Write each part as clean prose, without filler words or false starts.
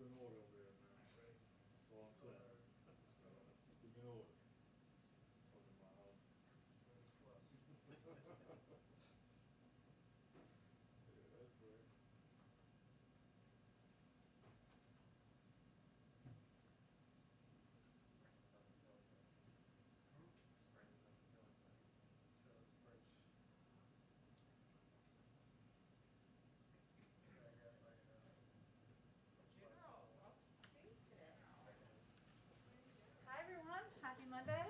in order over there, man. That's all I'm saying. Keep in order. Over my house. Yeah, that's right. General's up seat today. Hi everyone, happy Monday.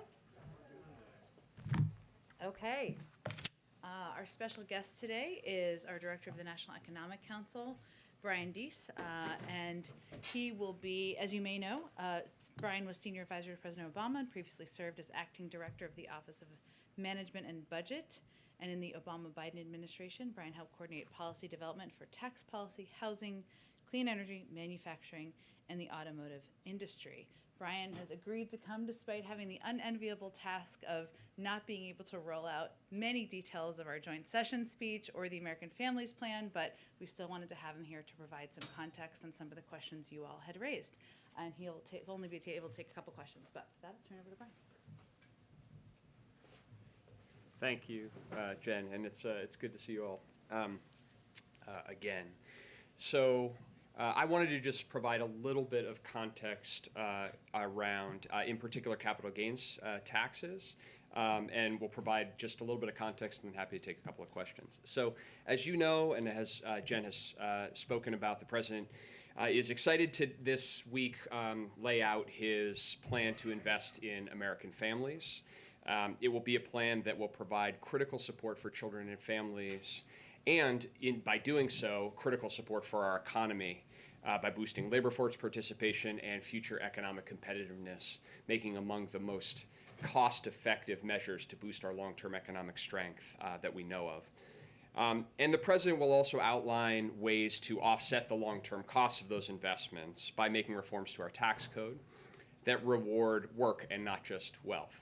Okay, our special guest today is our Director of the National Economic Council, Brian Deese, and he will be, as you may know, Brian was Senior Advisor to President Obama and previously served as Acting Director of the Office of Management and Budget. And in the Obama-Biden administration, Brian helped coordinate policy development for tax policy, housing, clean energy, manufacturing, and the automotive industry. Brian has agreed to come despite having the unenviable task of not being able to roll out many details of our joint session speech or the American Families Plan, but we still wanted to have him here to provide some context on some of the questions you all had raised. And he'll only be able to take a couple questions, but with that, I'll turn it over to Brian. Thank you, Jen, and it's good to see you all again. So I wanted to just provide a little bit of context around, in particular, capital gains taxes, and we'll provide just a little bit of context and then happy to take a couple of questions. So as you know, and as Jen has spoken about, the President is excited to this week lay out his plan to invest in American families. It will be a plan that will provide critical support for children and families, and by doing so, critical support for our economy by boosting labor force participation and future economic competitiveness, making among the most cost-effective measures to boost our long-term economic strength that we know of. And the President will also outline ways to offset the long-term costs of those investments by making reforms to our tax code that reward work and not just wealth.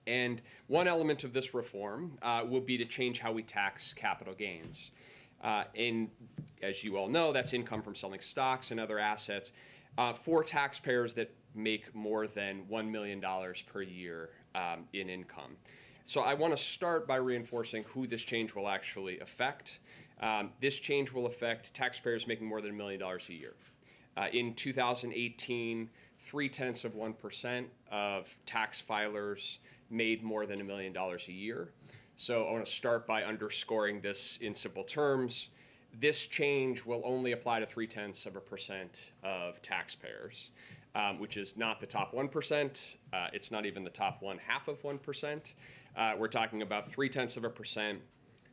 And one element of this reform will be to change how we tax capital gains. As you all know, that's income from selling stocks and other assets for taxpayers that make more than $1 million per year in income. So I want to start by reinforcing who this change will actually affect. This change will affect taxpayers making more than $1 million a year. In 2018, 0.3% of tax filers made more than $1 million a year. So I want to start by underscoring this in simple terms. This change will only apply to 0.3% of taxpayers, which is not the top 1%. It's not even the top 0.5%. We're talking about 0.3%.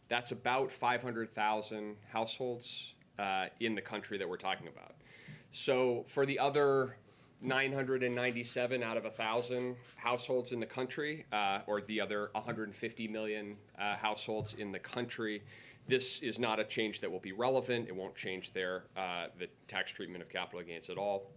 That's about 500,000 households in the country that we're talking about. So for the other 997 out of 1,000 households in the country, or the other 150 million households in the country, this is not a change that will be relevant. It won't change the tax treatment of capital gains at all.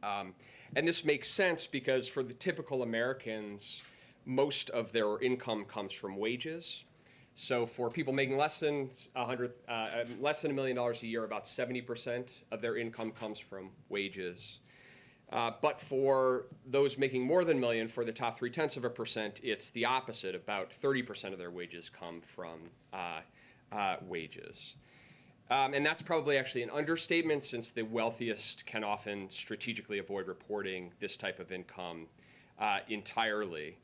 And this makes sense because for the typical Americans, most of their income comes from wages. So for people making less than $1 million a year, about 70% of their income comes from wages. But for those making more than $1 million, for the top 0.3%, it's the opposite. About 30% of their wages come from wages. And that's probably actually an understatement, since the wealthiest can often strategically avoid reporting this type of income entirely.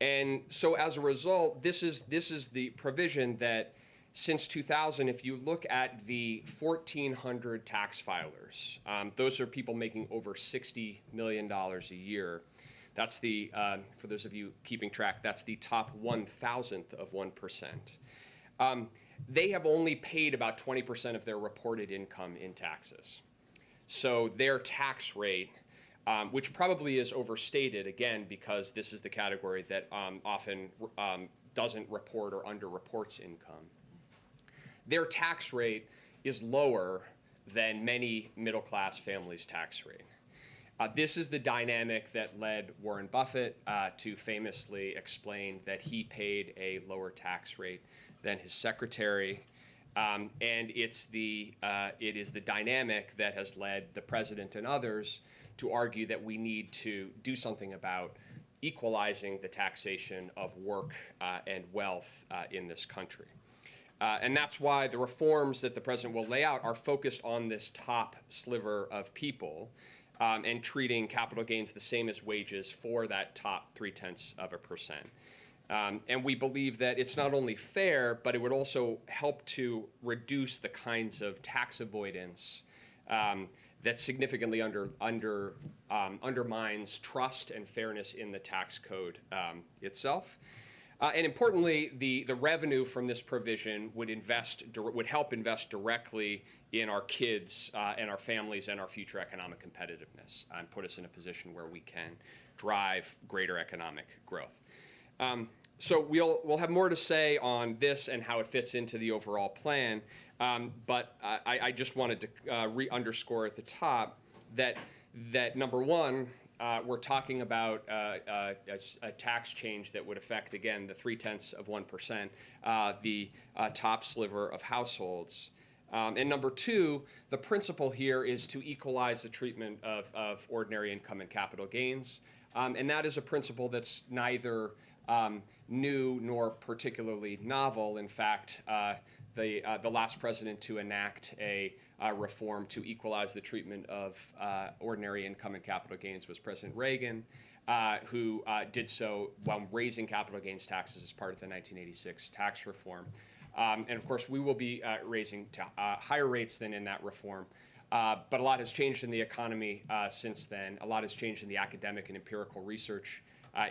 And so as a result, this is the provision that since 2000, if you look at the 1,400 tax filers, those are people making over $60 million a year. That's the, for those of you keeping track, that's the top 1,000th of 1%. They have only paid about 20% of their reported income in taxes. So their tax rate, which probably is overstated, again, because this is the category that often doesn't report or underreports income. Their tax rate is lower than many middle-class families' tax rate. This is the dynamic that led Warren Buffett to famously explain that he paid a lower tax rate than his secretary. And it is the dynamic that has led the president and others to argue that we need to do something about equalizing the taxation of work and wealth in this country. And that's why the reforms that the president will lay out are focused on this top sliver of people and treating capital gains the same as wages for that top 0.3%. And we believe that it's not only fair, but it would also help to reduce the kinds of tax avoidance that significantly undermines trust and fairness in the tax code itself. And importantly, the revenue from this provision would help invest directly in our kids and our families and our future economic competitiveness, and put us in a position where we can drive greater economic growth. So we'll have more to say on this and how it fits into the overall plan. But I just wanted to underscore at the top that number one, we're talking about a tax change that would affect, again, the 0.3%, the top sliver of households. And number two, the principle here is to equalize the treatment of ordinary income and capital gains. And that is a principle that's neither new nor particularly novel. In fact, the last president to enact a reform to equalize the treatment of ordinary income and capital gains was President Reagan, who did so while raising capital gains taxes as part of the 1986 tax reform. And of course, we will be raising to higher rates than in that reform. But a lot has changed in the economy since then. A lot has changed in the academic and empirical research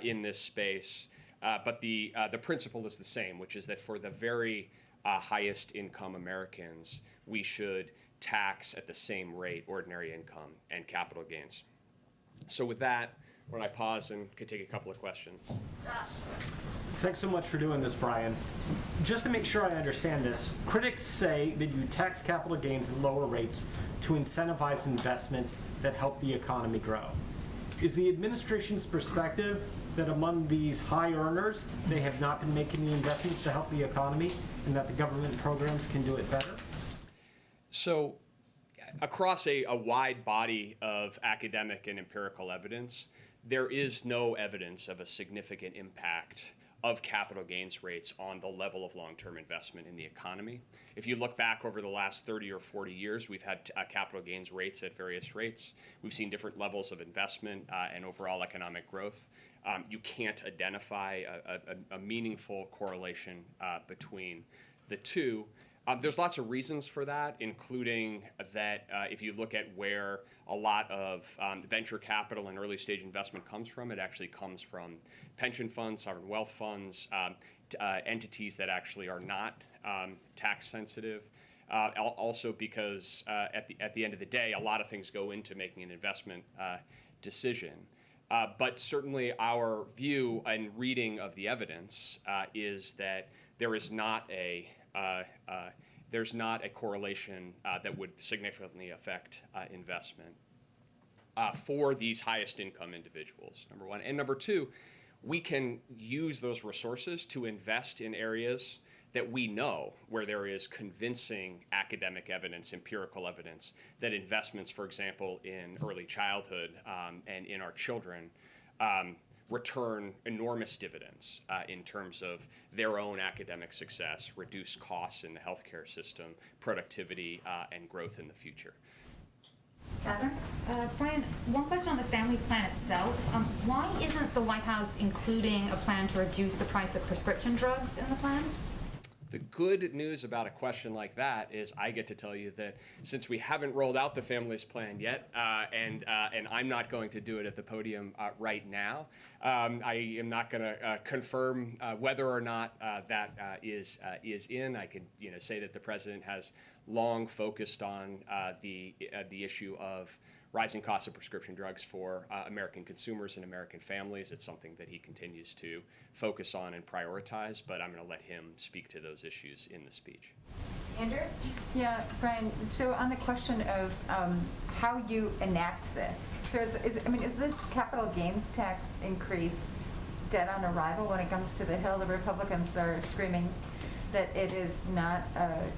in this space. But the principle is the same, which is that for the very highest income Americans, we should tax at the same rate ordinary income and capital gains. So with that, when I pause and could take a couple of questions. Thanks so much for doing this, Brian. Just to make sure I understand this, critics say that you tax capital gains at lower rates to incentivize investments that help the economy grow. Is the administration's perspective that among these high earners, they have not been making the investments to help the economy and that the government programs can do it better? So across a wide body of academic and empirical evidence, there is no evidence of a significant impact of capital gains rates on the level of long-term investment in the economy. If you look back over the last 30 or 40 years, we've had capital gains rates at various rates. We've seen different levels of investment and overall economic growth. You can't identify a meaningful correlation between the two. There's lots of reasons for that, including that if you look at where a lot of venture capital and early stage investment comes from, it actually comes from pension funds, sovereign wealth funds, entities that actually are not tax sensitive. Also because at the end of the day, a lot of things go into making an investment decision. But certainly our view and reading of the evidence is that there is not there's not a correlation that would significantly affect investment for these highest income individuals, number one. And number two, we can use those resources to invest in areas that we know where there is convincing academic evidence, empirical evidence, that investments, for example, in early childhood and in our children return enormous dividends in terms of their own academic success, reduced costs in the healthcare system, productivity, and growth in the future. Catherine? Brian, one question on the Families Plan itself. Why isn't the White House including a plan to reduce the price of prescription drugs in the plan? The good news about a question like that is I get to tell you that since we haven't rolled out the Families Plan yet, and I'm not going to do it at the podium right now, I am not going to confirm whether or not that is in. I can say that the president has long focused on the issue of rising costs of prescription drugs for American consumers and American families. It's something that he continues to focus on and prioritize, but I'm going to let him speak to those issues in the speech. Andrew? Yeah, Brian, so on the question of how you enact this, so is this capital gains tax increase dead on arrival when it comes to the Hill? The Republicans are screaming that it is not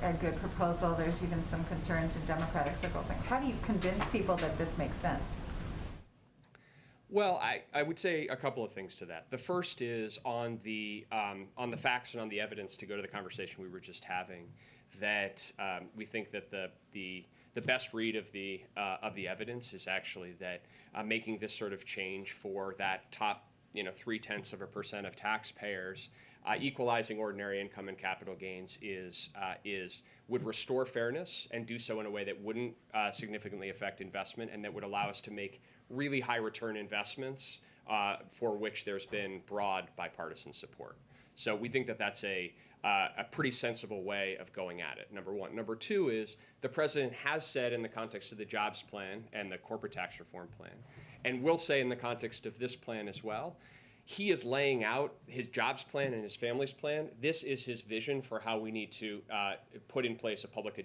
a good proposal. There's even some concerns in Democratic circles. Like, how do you convince people that this makes sense? Well, I would say a couple of things to that. The first is on the facts and on the evidence, to go to the conversation we were just having, that we think that the best read of the evidence is actually that making this sort of change for that top 0.3% of taxpayers, equalizing ordinary income and capital gains would restore fairness and do so in a way that wouldn't significantly affect investment, and that would allow us to make really high return investments for which there's been broad bipartisan support. So we think that that's a pretty sensible way of going at it, number one. Number two is the president has said in the context of the jobs plan and the corporate tax reform plan, and will say in the context of this plan as well, he is laying out his jobs plan and his family's plan. This is his vision for how we need to put in place a public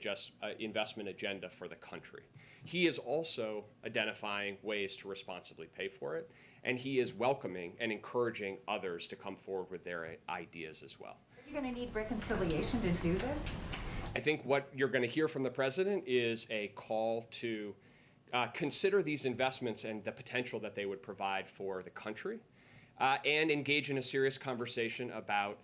investment agenda for the country. He is also identifying ways to responsibly pay for it, and he is welcoming and encouraging others to come forward with their ideas as well. Are you going to need reconciliation to do this? I think what you're going to hear from the president is a call to consider these investments and the potential that they would provide for the country, and engage in a serious conversation about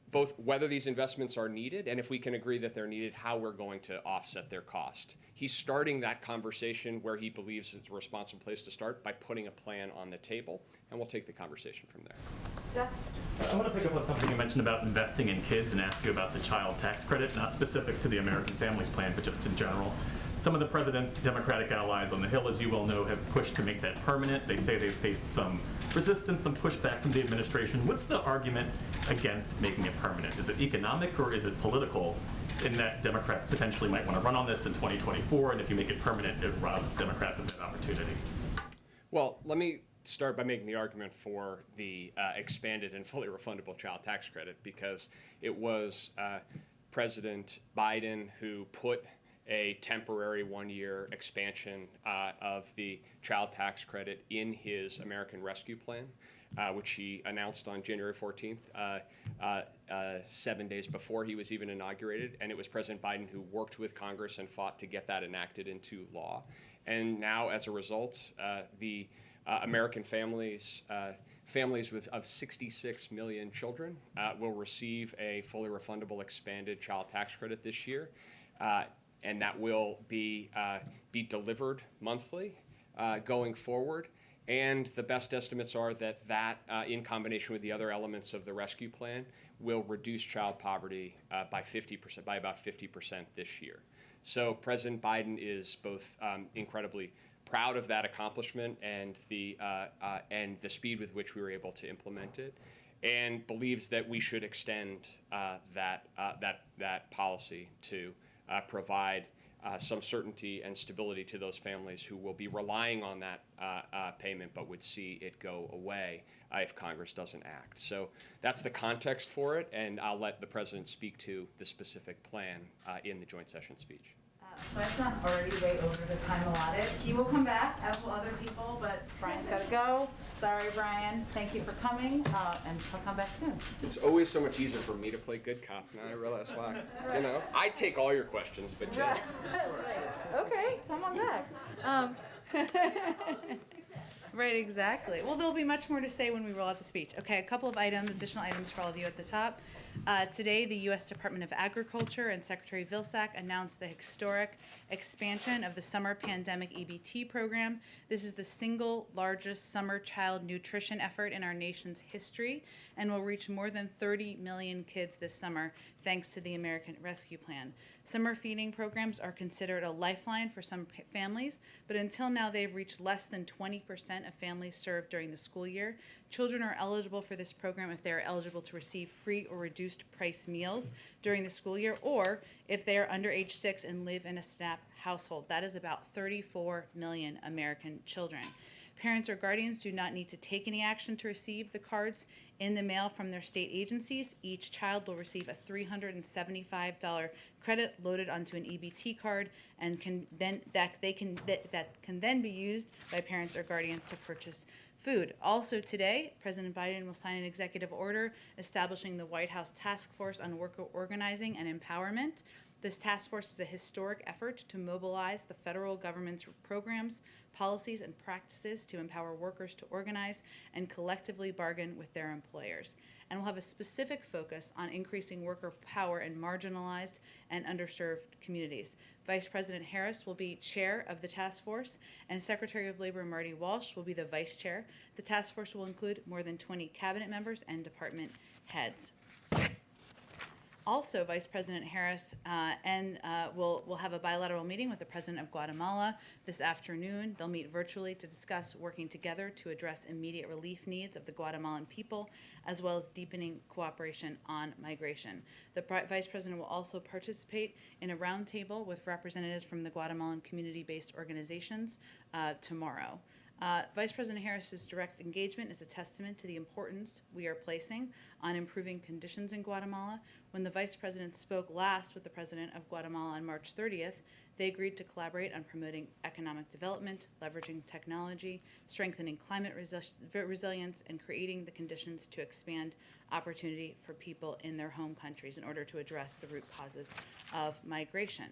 both whether these investments are needed, and if we can agree that they're needed, how we're going to offset their cost. He's starting that conversation where he believes it's a responsible place to start, by putting a plan on the table, and we'll take the conversation from there. Jeff? I want to pick up on something you mentioned about investing in kids and ask you about the child tax credit, not specific to the American Families Plan, but just in general. Some of the president's Democratic allies on the Hill, as you well know, have pushed to make that permanent. They say they've faced some resistance, some pushback from the administration. What's the argument against making it permanent? Is it economic or is it political, in that Democrats potentially might want to run on this in 2024, and if you make it permanent, it robs Democrats of that opportunity? Well, let me start by making the argument for the expanded and fully refundable child tax credit, because it was President Biden who put a temporary one-year expansion of the child tax credit in his American Rescue Plan, which he announced on January 14th, 7 days before he was even inaugurated. And it was President Biden who worked with Congress and fought to get that enacted into law. And now, as a result, the American families of 66 million children will receive a fully refundable expanded child tax credit this year. And that will be delivered monthly going forward. And the best estimates are that in combination with the other elements of the rescue plan, will reduce child poverty by about 50% this year. So President Biden is both incredibly proud of that accomplishment and the speed with which we were able to implement it, and believes that we should extend that policy to provide some certainty and stability to those families who will be relying on that payment, but would see it go away if Congress doesn't act. So that's the context for it, and I'll let the president speak to the specific plan in the joint session speech. I've gone already way over the time allotted. He will come back, as will other people, but Brian's got to go. Sorry, Brian. Thank you for coming, and he'll come back soon. It's always so much easier for me to play good cop. Now I realize why. You know, I take all your questions, but Jen. Okay, come on back. Right, exactly. Well, there'll be much more to say when we roll out the speech. Okay, a couple of additional items for all of you at the top. Today, the U.S. Department of Agriculture and Secretary Vilsack announced the historic expansion of the summer pandemic EBT program. This is the single largest summer child nutrition effort in our nation's history, and will reach more than 30 million kids this summer, thanks to the American Rescue Plan. Summer feeding programs are considered a lifeline for some families, but until now they've reached less than 20% of families served during the school year. Children are eligible for this program if they are eligible to receive free or reduced price meals during the school year, or if they are under age 6 and live in a SNAP household. That is about 34 million American children. Parents or guardians do not need to take any action to receive the cards in the mail from their state agencies. Each child will receive a $375 credit loaded onto an EBT card and can then that can then be used by parents or guardians to purchase food. Also today, President Biden will sign an executive order establishing the White House Task Force on Worker Organizing and Empowerment. This task force is a historic effort to mobilize the federal government's programs, policies, and practices to empower workers to organize and collectively bargain with their employers. And will have a specific focus on increasing worker power in marginalized and underserved communities. Vice President Harris will be chair of the task force, and Secretary of Labor Marty Walsh will be the vice chair. The task force will include more than 20 cabinet members and department heads. Also, Vice President Harris will have a bilateral meeting with the President of Guatemala this afternoon. They'll meet virtually to discuss working together to address immediate relief needs of the Guatemalan people, as well as deepening cooperation on migration. The Vice President will also participate in a roundtable with representatives from the Guatemalan community-based organizations tomorrow. Vice President Harris's direct engagement is a testament to the importance we are placing on improving conditions in Guatemala. When the Vice President spoke last with the President of Guatemala on March 30th, they agreed to collaborate on promoting economic development, leveraging technology, strengthening climate resilience, and creating the conditions to expand opportunity for people in their home countries in order to address the root causes of migration.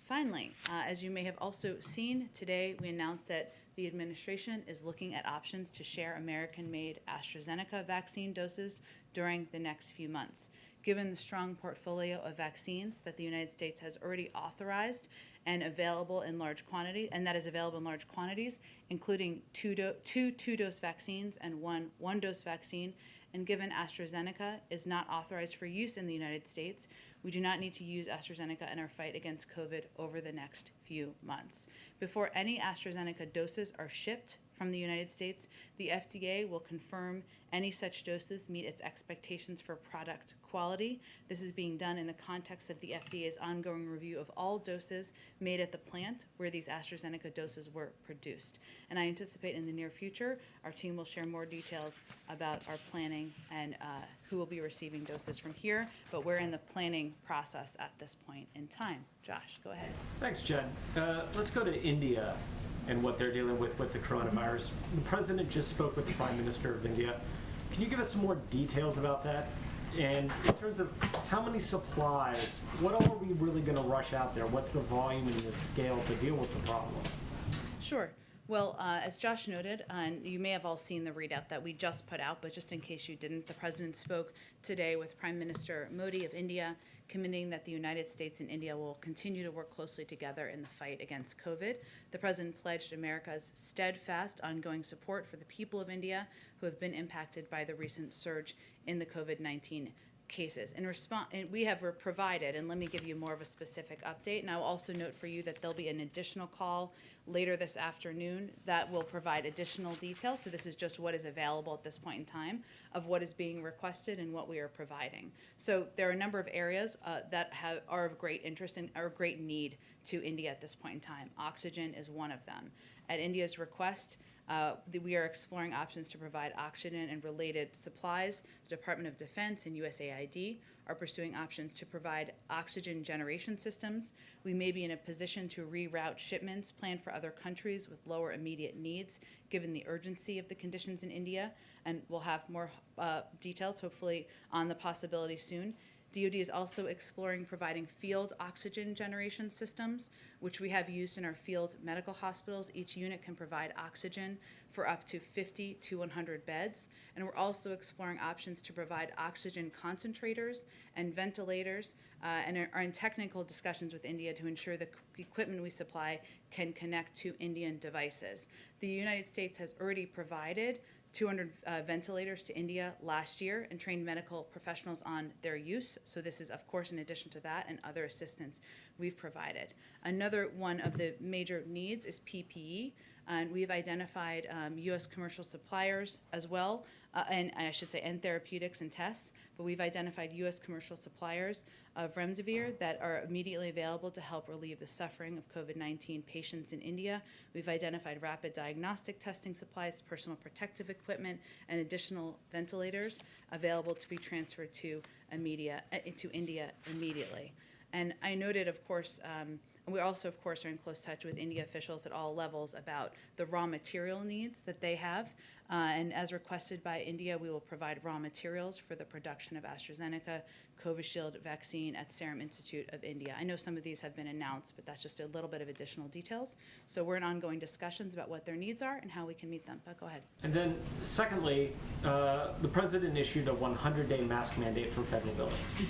Finally, as you may have also seen today, we announced that the administration is looking at options to share American-made AstraZeneca vaccine doses during the next few months. Given the strong portfolio of vaccines that the United States has already authorized and available in large quantity, and that is available in large quantities, including two-dose vaccines and one-dose vaccine, and given AstraZeneca is not authorized for use in the United States, we do not need to use AstraZeneca in our fight against COVID over the next few months. Before any AstraZeneca doses are shipped from the United States, the FDA will confirm any such doses meet its expectations for product quality. This is being done in the context of the FDA's ongoing review of all doses made at the plant where these AstraZeneca doses were produced. And I anticipate in the near future, our team will share more details about our planning and who will be receiving doses from here, but we're in the planning process at this point in time. Josh, go ahead. Thanks, Jen. Let's go to India and what they're dealing with the coronavirus. The president just spoke with the Prime Minister of India. Can you give us some more details about that? And in terms of how many supplies, what all are we really going to rush out there? What's the volume and the scale to deal with the problem? Sure. Well, as Josh noted, and you may have all seen the readout that we just put out, but just in case you didn't, the president spoke today with Prime Minister Modi of India, committing that the United States and India will continue to work closely together in the fight against COVID. The president pledged America's steadfast ongoing support for the people of India who have been impacted by the recent surge in the COVID-19 cases. In response, we have provided, and let me give you more of a specific update, and I will also note for you that there'll be an additional call later this afternoon that will provide additional details. So this is just what is available at this point in time of what is being requested and what we are providing. So there are a number of areas that are of great interest and are great need to India at this point in time. Oxygen is one of them. At India's request, we are exploring options to provide oxygen and related supplies. The Department of Defense and USAID are pursuing options to provide oxygen generation systems. We may be in a position to reroute shipments planned for other countries with lower immediate needs, given the urgency of the conditions in India, and we'll have more details, hopefully, on the possibility soon. DoD is also exploring providing field oxygen generation systems, which we have used in our field medical hospitals. Each unit can provide oxygen for up to 50 to 100 beds. And we're also exploring options to provide oxygen concentrators and ventilators, and are in technical discussions with India to ensure the equipment we supply can connect to Indian devices. The United States has already provided 200 ventilators to India last year and trained medical professionals on their use. So this is, of course, in addition to that and other assistance we've provided. Another one of the major needs is PPE, and we've identified U.S. commercial suppliers as well and I should say, and therapeutics and tests, but we've identified U.S. commercial suppliers of remdesivir that are immediately available to help relieve the suffering of COVID-19 patients in India. We've identified rapid diagnostic testing supplies, personal protective equipment, and additional ventilators available to be transferred to India immediately. And I noted, of course, we also, of course, are in close touch with India officials at all levels about the raw material needs that they have. And as requested by India, we will provide raw materials for the production of AstraZeneca Covishield vaccine at Serum Institute of India. I know some of these have been announced, but that's just a little bit of additional details. So we're in ongoing discussions about what their needs are and how we can meet them. But go ahead. And then secondly, the president issued a 100-day mask mandate for federal buildings.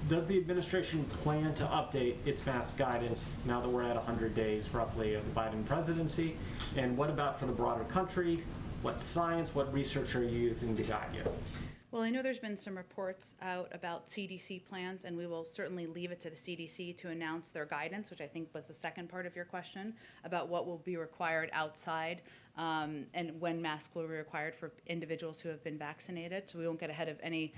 Does the administration plan to update its mask guidance now that we're at 100 days roughly of the Biden presidency? And what about for the broader country? What science, what research are you using to guide you? Well, I know there's been some reports out about CDC plans, and we will certainly leave it to the CDC to announce their guidance, which I think was the second part of your question, about what will be required outside and when masks will be required for individuals who have been vaccinated. So we won't get ahead of any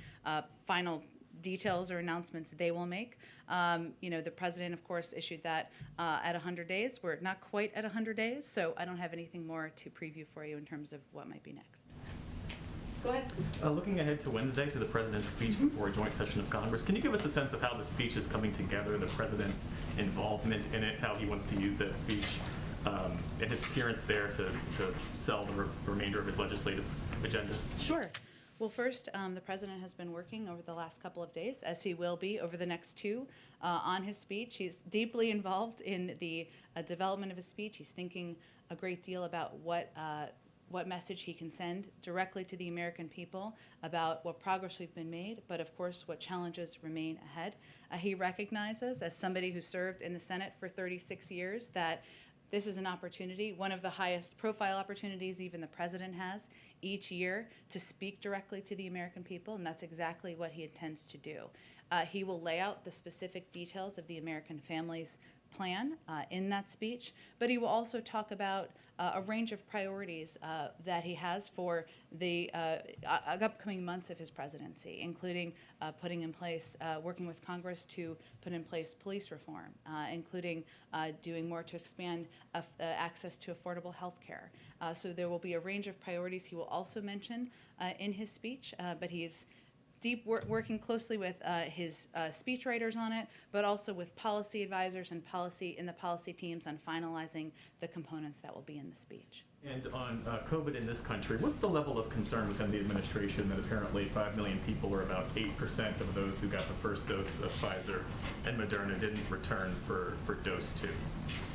final details or announcements they will make. The president, of course, issued that at 100 days. We're not quite at 100 days, so I don't have anything more to preview for you in terms of what might be next. Go ahead. Looking ahead to Wednesday, to the president's speech before a joint session of Congress, can you give us a sense of how the speech is coming together, the president's involvement in it, how he wants to use that speech, and his appearance there to sell the remainder of his legislative agenda? Sure. Well, first, the president has been working over the last couple of days, as he will be over the next two, on his speech. He's deeply involved in the development of his speech. He's thinking a great deal about what message he can send directly to the American people about what progress we've been made, but of course what challenges remain ahead. He recognizes, as somebody who served in the Senate for 36 years, that this is an opportunity, one of the highest profile opportunities even the president has each year, to speak directly to the American people, and that's exactly what he intends to do. He will lay out the specific details of the American Families Plan in that speech, but he will also talk about a range of priorities that he has for the upcoming months of his presidency, including putting in place, working with Congress to put in place police reform, including doing more to expand access to affordable health care. So there will be a range of priorities he will also mention in his speech, but he's working closely with his speechwriters on it, but also with policy advisors and the policy teams on finalizing the components that will be in the speech. And on COVID in this country, what's the level of concern within the administration that apparently 5 million people, or about 8% of those who got the first dose of Pfizer and Moderna, didn't return for dose 2?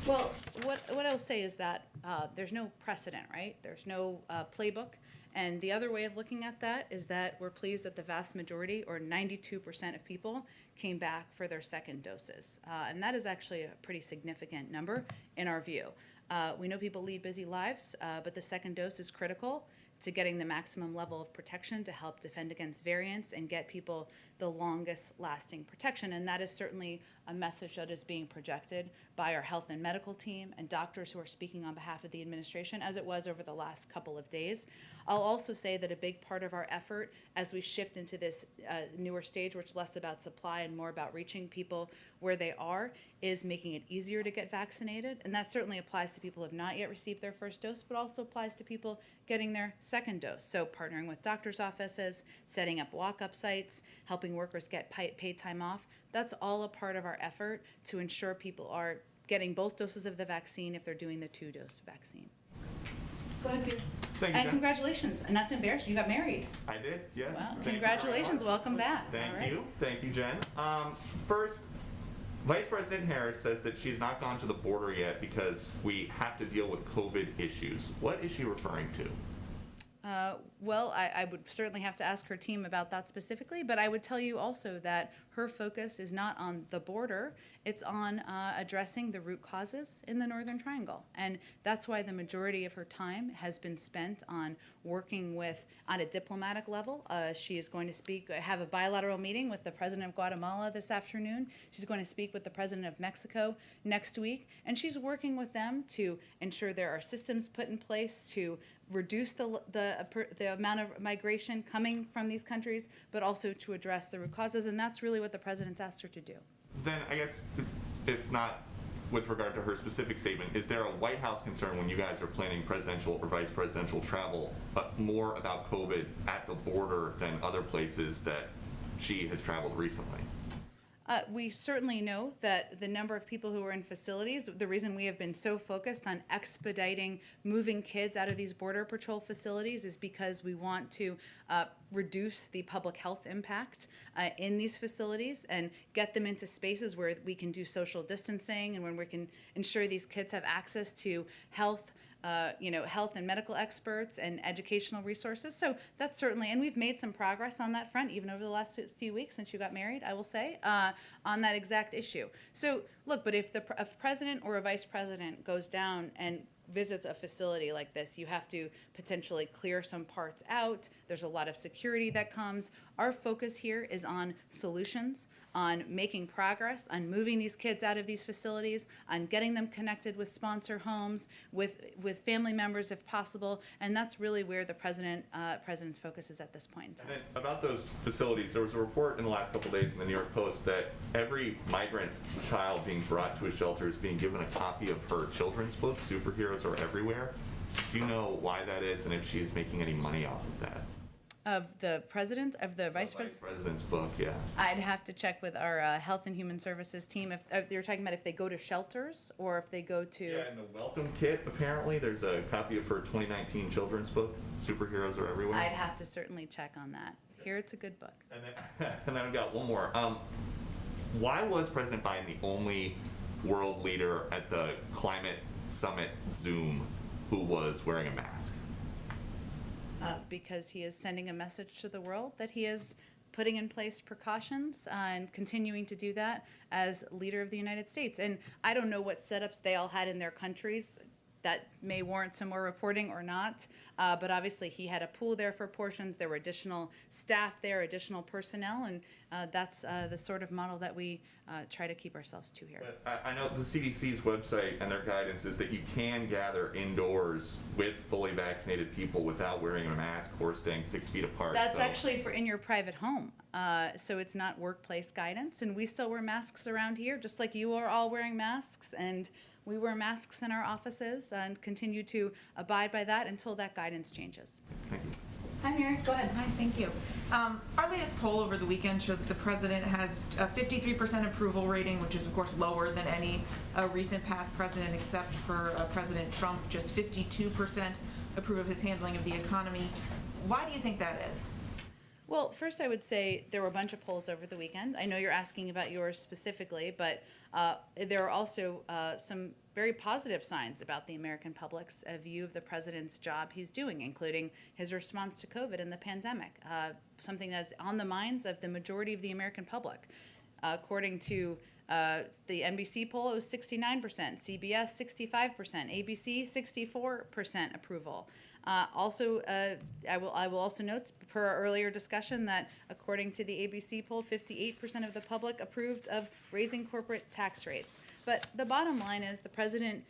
Well, what I'll say is that there's no precedent, right? There's no playbook. And the other way of looking at that is that we're pleased that the vast majority, or 92% of people, came back for their second doses. And that is actually a pretty significant number in our view. We know people lead busy lives, but the second dose is critical to getting the maximum level of protection to help defend against variants and get people the longest lasting protection. And that is certainly a message that is being projected by our health and medical team and doctors who are speaking on behalf of the administration, as it was over the last couple of days. I'll also say that a big part of our effort as we shift into this newer stage, which is less about supply and more about reaching people where they are, is making it easier to get vaccinated. And that certainly applies to people who have not yet received their first dose, but also applies to people getting their second dose. So partnering with doctors' offices, setting up walk-up sites, helping workers get paid time off, that's all a part of our effort to ensure people are getting both doses of the vaccine if they're doing the 2-dose vaccine. Go ahead, Peter. Thank you, And Jen. congratulations, and not to embarrass you, you got married. I did, yes. Wow, Thank you very congratulations, much. welcome back. Thank All right. you. Thank you, Jen. First, Vice President Harris says that she's not gone to the border yet because we have to deal with COVID issues. What is she referring to? Well, I would certainly have to ask her team about that specifically, but I would tell you also that her focus is not on the border, it's on addressing the root causes in the Northern Triangle. And that's why the majority of her time has been spent on working with, on a diplomatic level. She is going to have a bilateral meeting with the president of Guatemala this afternoon. She's going to speak with the president of Mexico next week, and she's working with them to ensure there are systems put in place to reduce the amount of migration coming from these countries, but also to address the root causes, and that's really what the president's asked her to do. Then I guess, if not with regard to her specific statement, is there a White House concern when you guys are planning presidential or vice presidential travel, but more about COVID at the border than other places that she has traveled recently? We certainly know that the number of people who are in facilities, the reason we have been so focused on expediting moving kids out of these Border Patrol facilities is because we want to reduce the public health impact in these facilities and get them into spaces where we can do social distancing and when we can ensure these kids have access to health and medical experts and educational resources. So that's certainly, and we've made some progress on that front, even over the last few weeks since you got married, I will say, on that exact issue. So look, but if a president or a vice president goes down and visits a facility like this, you have to potentially clear some parts out. There's a lot of security that comes. Our focus here is on solutions, on making progress, on moving these kids out of these facilities, on getting them connected with sponsor homes, with family members if possible, and that's really where the president's focus is at this point in time. And then about those facilities, there was a report in the last couple of days in the New York Post that every migrant child being brought to a shelter is being given a copy of her children's book, Superheroes Are Everywhere. Do you know why that is and if she's making any money off of that? Of the president, of the vice president? Vice President's book, yeah. I'd have to check with our Health and Human Services team if you're talking about if they go to shelters or if they go to. Yeah, in the welcome kit, apparently, there's a copy of her 2019 children's book, Superheroes Are Everywhere. I'd have to certainly check on that. Here, it's a good book. And then I've got one more. Why was President Biden the only world leader at the Climate Summit Zoom who was wearing a mask? Because he is sending a message to the world that he is putting in place precautions and continuing to do that as leader of the United States. And I don't know what setups they all had in their countries. That may warrant some more reporting or not, but obviously he had a pool there for portions. There were additional staff there, additional personnel, and that's the sort of model that we try to keep ourselves to here. But I know the CDC's website and their guidance is that you can gather indoors with fully vaccinated people without wearing a mask or staying 6 feet apart. That's actually for in your private home, so it's not workplace guidance, and we still wear masks around here, just like you are all wearing masks, and we wear masks in our offices and continue to abide by that until that guidance changes. Thank you. Hi, Mary. Go ahead. Hi, thank you. Our latest poll over the weekend showed that the president has a 53% approval rating, which is of course lower than any recent past president, except for President Trump. Just 52% approve of his handling of the economy. Why do you think that is? Well, first I would say there were a bunch of polls over the weekend. I know you're asking about yours specifically, but there are also some very positive signs about the American public's view of the president's job he's doing, including his response to COVID and the pandemic, something that's on the minds of the majority of the American public. According to the NBC poll, it was 69%, CBS 65%, ABC 64% approval. I will also note, per our earlier discussion, that according to the ABC poll, 58% of the public approved of raising corporate tax rates. But the bottom line is the president,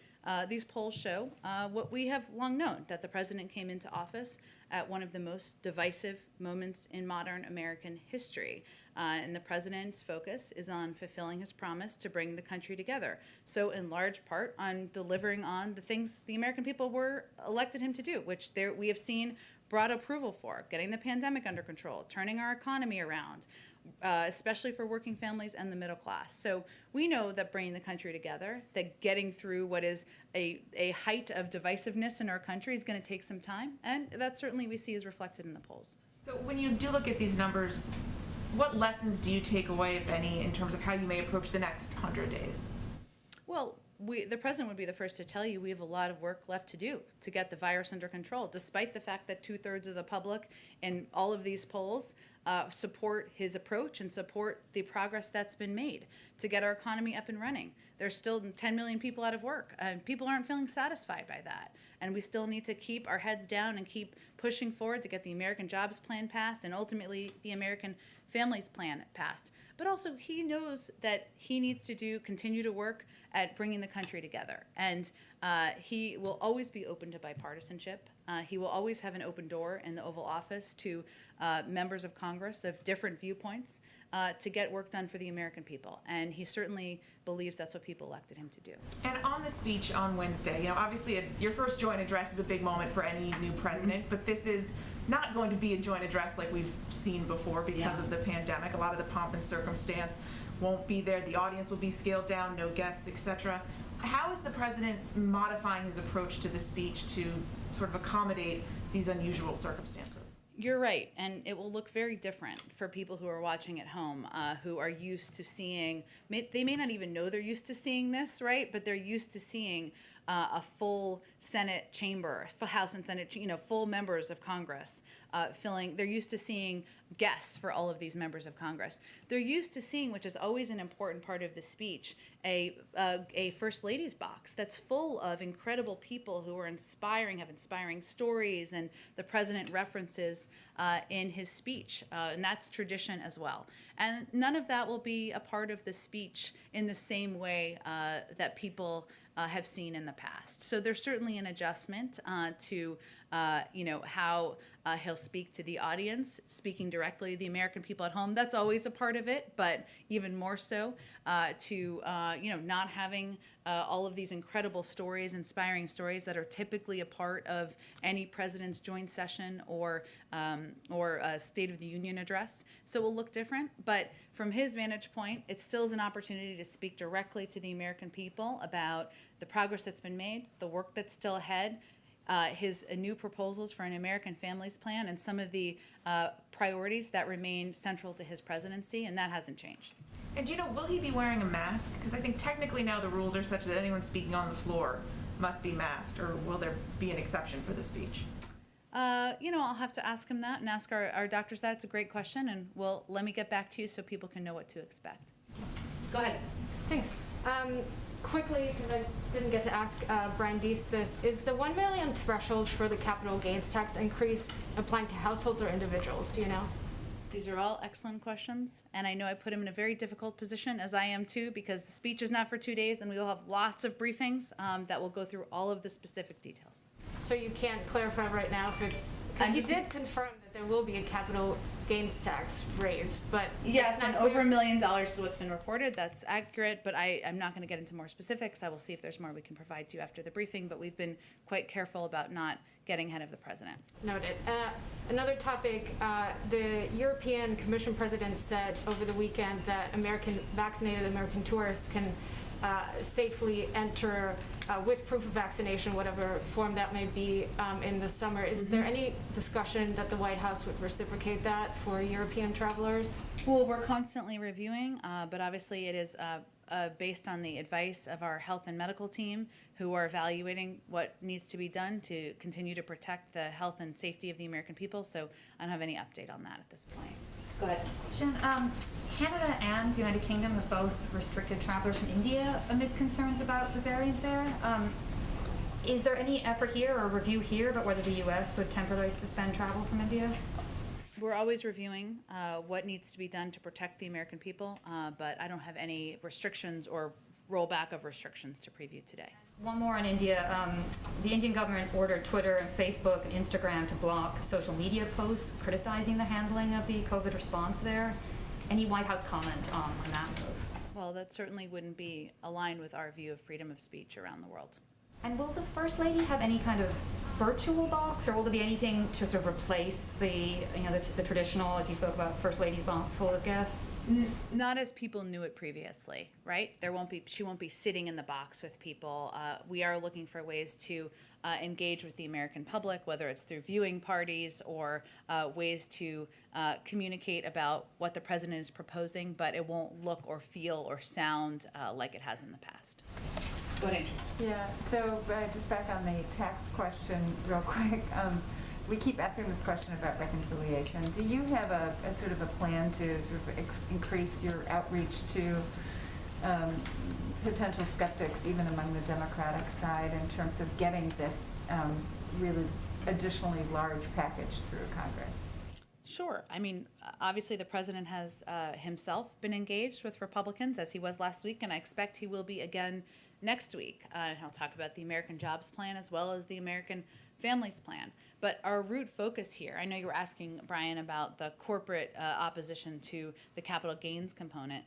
these polls show what we have long known, that the president came into office at one of the most divisive moments in modern American history. And the president's focus is on fulfilling his promise to bring the country together. So in large part on delivering on the things the American people were elected him to do, which we have seen broad approval for, getting the pandemic under control, turning our economy around, especially for working families and the middle class. So we know that bringing the country together, that getting through what is a height of divisiveness in our country is going to take some time, and that certainly we see is reflected in the polls. So when you do look at these numbers, what lessons do you take away, if any, in terms of how you may approach the next 100 days? Well, the president would be the first to tell you we have a lot of work left to do to get the virus under control, despite the fact that 2/3 of the public in all of these polls support his approach and support the progress that's been made to get our economy up and running. There's still 10 million people out of work, and people aren't feeling satisfied by that. And we still need to keep our heads down and keep pushing forward to get the American Jobs Plan passed and ultimately the American Families Plan passed. But also he knows that he needs to continue to work at bringing the country together. And He will always be open to bipartisanship. He will always have an open door in the Oval Office to members of Congress of different viewpoints to get work done for the American people. And he certainly believes that's what people elected him to do. And on the speech on Wednesday, obviously your first joint address is a big moment for any new president, but this is not going to be a joint address like we've seen before because of the pandemic. A lot of the pomp and circumstance won't be there. The audience will be scaled down, no guests, etc. How is the president modifying his approach to the speech to sort of accommodate these unusual circumstances? You're right, and it will look very different for people who are watching at home, who are used to seeing, they may not even know they're used to seeing this, right? But they're used to seeing a full Senate chamber, House and Senate, full members of Congress filling. They're used to seeing guests for all of these members of Congress. They're used to seeing, which is always an important part of the speech, a First Lady's box that's full of incredible people who are inspiring, have inspiring stories, and the president references in his speech, and that's tradition as well. And none of that will be a part of the speech in the same way that people have seen in the past. So there's certainly an adjustment to how he'll speak to the audience, speaking directly to the American people at home. That's always a part of it, but even more so to not having all of these incredible stories, inspiring stories that are typically a part of any president's joint session or a State of the Union address. So it will look different, but from his vantage point, it still is an opportunity to speak directly to the American people about the progress that's been made, the work that's still ahead, his new proposals for an American Families Plan, and some of the priorities that remain central to his presidency, and that hasn't changed. And will he be wearing a mask? Because I think technically now the rules are such that anyone speaking on the floor must be masked, or will there be an exception for the speech? I'll have to ask him that and ask our doctors that. It's a great question, and let me get back to you so people can know what to expect. Go ahead. Thanks. Quickly, because I didn't get to ask Brian Deese this, is the $1 million threshold for the capital gains tax increase applying to households or individuals? Do you know? These are all excellent questions, and I know I put him in a very difficult position, as I am too, because the speech is not for 2 days, and we will have lots of briefings that will go through all of the specific details. So you can't clarify right now if it's, because you did confirm that there will be a capital gains tax raised, but yes, and over $1 million is what's been reported. That's accurate, but I'm not going to get into more specifics. I will see if there's more we can provide to you after the briefing, but we've been quite careful about not getting ahead of the president. Noted. Another topic, the European Commission president said over the weekend that vaccinated American tourists can safely enter with proof of vaccination, whatever form that may be, in the summer. Is there any discussion that the White House would reciprocate that for European travelers? Well, we're constantly reviewing, but obviously it is based on the advice of our health and medical team, who are evaluating what needs to be done to continue to protect the health and safety of the American people. So I don't have any update on that at this point. Go ahead. Jen, Canada and the United Kingdom have both restricted travelers from India amid concerns about the variant there. Is there any effort here or review here about whether the U.S. would temporarily suspend travel from India? We're always reviewing what needs to be done to protect the American people, but I don't have any restrictions or rollback of restrictions to preview today. One more on India. The Indian government ordered Twitter and Facebook and Instagram to block social media posts criticizing the handling of the COVID response there. Any White House comment on that move? Well, that certainly wouldn't be aligned with our view of freedom of speech around the world. And will the First Lady have any kind of virtual box, or will there be anything to sort of replace the traditional, as you spoke about, First Lady's box full of guests? Not as people knew it previously, right? She won't be sitting in the box with people. We are looking for ways to engage with the American public, whether it's through viewing parties or ways to communicate about what the president is proposing, but it won't look or feel or sound like it has in the past. Go ahead, Andrew. Yeah, so just back on the tax question real quick. We keep asking this question about reconciliation. Do you have a sort of a plan to sort of increase your outreach to potential skeptics, even among the Democratic side, in terms of getting this really additionally large package through Congress? Sure. I mean, obviously the president has himself been engaged with Republicans, as he was last week, and I expect he will be again next week. He'll talk about the American Jobs Plan as well as the American Families Plan. But our root focus here, I know you were asking, Brian, about the corporate opposition to the capital gains component.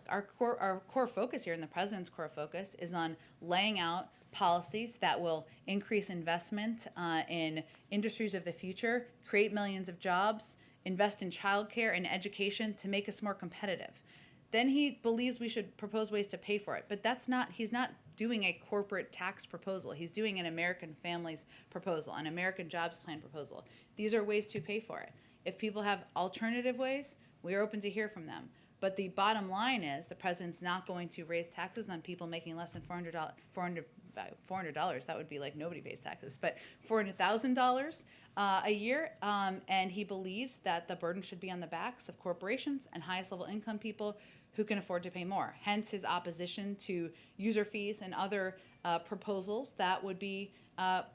Our core focus here, and the president's core focus, is on laying out policies that will increase investment in industries of the future, create millions of jobs, invest in childcare and education to make us more competitive. Then he believes we should propose ways to pay for it. But he's not doing a corporate tax proposal. He's doing an American Families proposal, an American Jobs Plan proposal. These are ways to pay for it. If people have alternative ways, we are open to hear from them. But the bottom line is the president's not going to raise taxes on people making less than $400. That would be like nobody pays taxes, but $400,000 a year. And he believes that the burden should be on the backs of corporations and highest level income people who can afford to pay more. Hence his opposition to user fees and other proposals that would be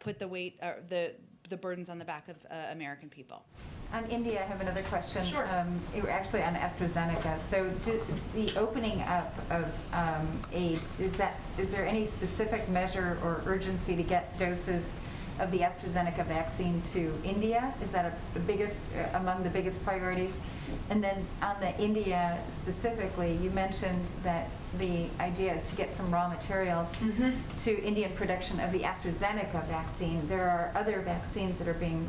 put the weight, the burdens on the back of American people. On India, I have another question. Sure. You were actually on AstraZeneca. So the opening up of aid, is there any specific measure or urgency to get doses of the AstraZeneca vaccine to India? Is that among the biggest priorities? And then on the India specifically, you mentioned that the idea is to get some raw materials to Indian production of the AstraZeneca vaccine. There are other vaccines that are being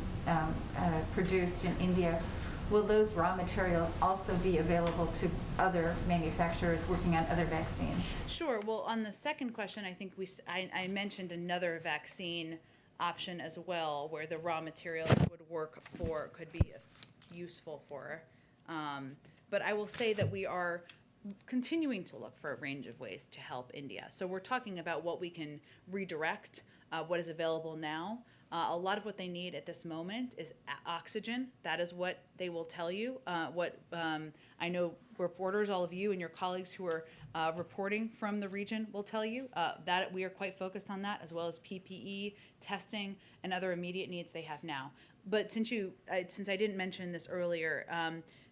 produced in India. Will those raw materials also be available to other manufacturers working on other vaccines? Sure. Well, on the second question, I think I mentioned another vaccine option as well, where the raw materials could be useful for. But I will say that we are continuing to look for a range of ways to help India. So we're talking about what we can redirect, what is available now. A lot of what they need at this moment is oxygen. That is what they will tell you. I know reporters, all of you and your colleagues who are reporting from the region will tell you that we are quite focused on that, as well as PPE, testing, and other immediate needs they have now. But since I didn't mention this earlier,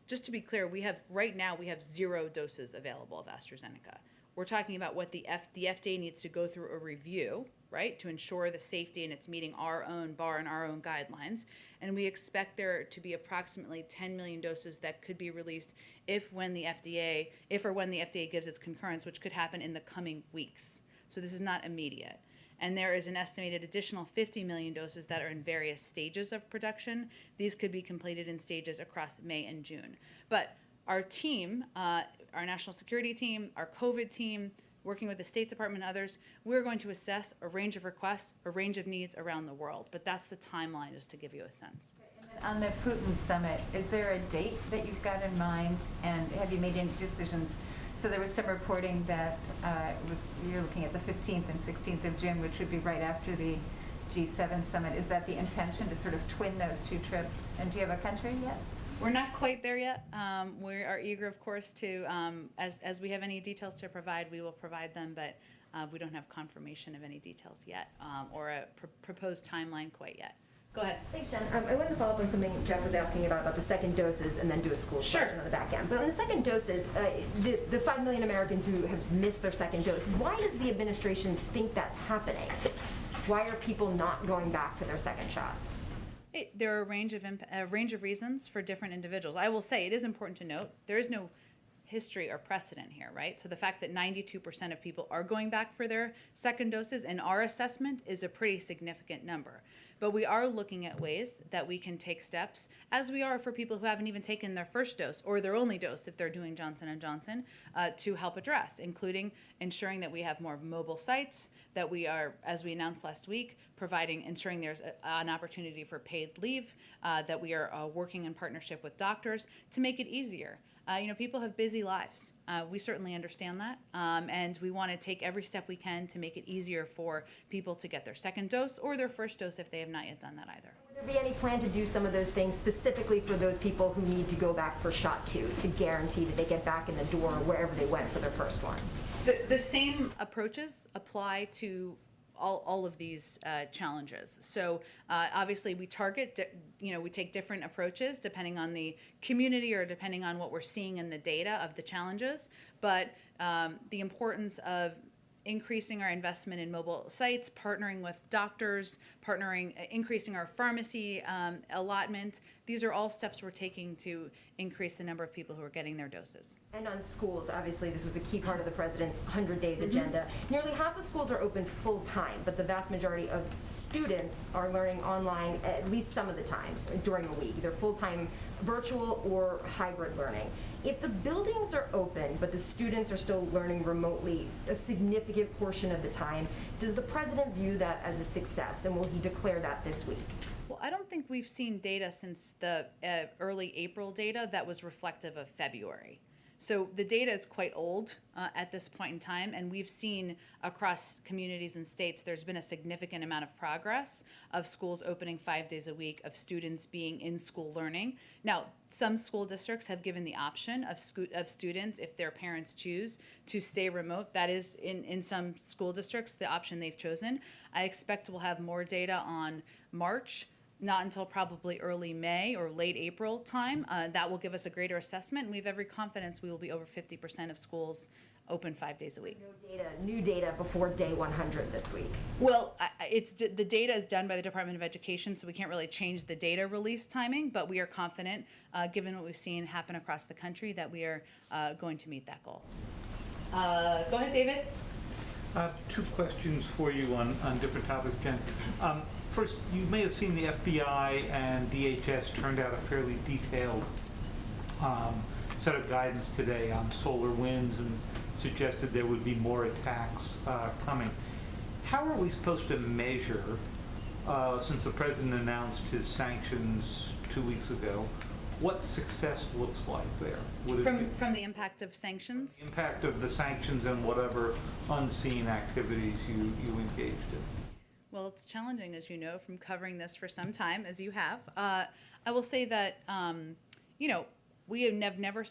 just to be clear, right now we have 0 doses available of AstraZeneca. We're talking about what the FDA needs to go through a review, right, to ensure the safety and it's meeting our own bar and our own guidelines. And we expect there to be approximately 10 million doses that could be released if or when the FDA gives its concurrence, which could happen in the coming weeks. So this is not immediate. And there is an estimated additional 50 million doses that are in various stages of production. These could be completed in stages across May and June. But our team, our national security team, our COVID team, working with the State Department and others, we're going to assess a range of requests, a range of needs around the world. But that's the timeline, just to give you a sense. On the Putin Summit, is there a date that you've got in mind, and have you made any decisions? So there was some reporting that you're looking at the 15th and 16th of June, which would be right after the G7 summit. Is that the intention, to sort of twin those two trips? And do you have a country yet? We're not quite there yet. We are eager, of course, to, as we have any details to provide, we will provide them, but we don't have confirmation of any details yet or a proposed timeline quite yet. Go ahead. Thanks, Jen. I wanted to follow up on something Jeff was asking about the second doses and then do a school question on the back end. But on the second doses, the 5 million Americans who have missed their second dose, why does the administration think that's happening? Why are people not going back for their second shot? There are a range of reasons for different individuals. I will say it is important to note there is no history or precedent here, right? So the fact that 92% of people are going back for their second doses in our assessment is a pretty significant number. But we are looking at ways that we can take steps, as we are for people who haven't even taken their first dose or their only dose if they're doing Johnson & Johnson, to help address, including ensuring that we have more mobile sites, that we are, as we announced last week, ensuring there's an opportunity for paid leave, that we are working in partnership with doctors to make it easier. People have busy lives. We certainly understand that, and we want to take every step we can to make it easier for people to get their second dose or their first dose if they have not yet done that either. Would there be any plan to do some of those things specifically for those people who need to go back for shot 2 to guarantee that they get back in the door wherever they went for their first one? The same approaches apply to all of these challenges. So obviously we target, we take different approaches depending on the community or depending on what we're seeing in the data of the challenges. But the importance of increasing our investment in mobile sites, partnering with doctors, increasing our pharmacy allotment. These are all steps we're taking to increase the number of people who are getting their doses. And on schools, obviously, this was a key part of the president's 100 days agenda. Nearly half of schools are open full time, but the vast majority of students are learning online at least some of the time during a week, either full-time virtual or hybrid learning. If the buildings are open, but the students are still learning remotely a significant portion of the time, does the president view that as a success, and will he declare that this week? Well, I don't think we've seen data since the early April data that was reflective of February. So the data is quite old at this point in time, and we've seen across communities and states there's been a significant amount of progress of schools opening 5 days a week, of students being in school learning. Now, some school districts have given the option of students, if their parents choose, to stay remote. That is, in some school districts, the option they've chosen. I expect we'll have more data on March, not until probably early May or late April time. That will give us a greater assessment, and we have every confidence we will be over 50% of schools open 5 days a week. New data before day 100 this week. Well, the data is done by the Department of Education, so we can't really change the data release timing, but we are confident, given what we've seen happen across the country, that we are going to meet that goal. Go ahead, David. Two questions for you on different topics, Jen. First, you may have seen the FBI and DHS turned out a fairly detailed set of guidance today on solar winds and suggested there would be more attacks coming. How are we supposed to measure, since the president announced his sanctions 2 weeks ago, what success looks like there? From the impact of sanctions? Impact of the sanctions and whatever unseen activities you engaged in. Well, it's challenging, as you know, from covering this for some time, as you have. I will say that, we have never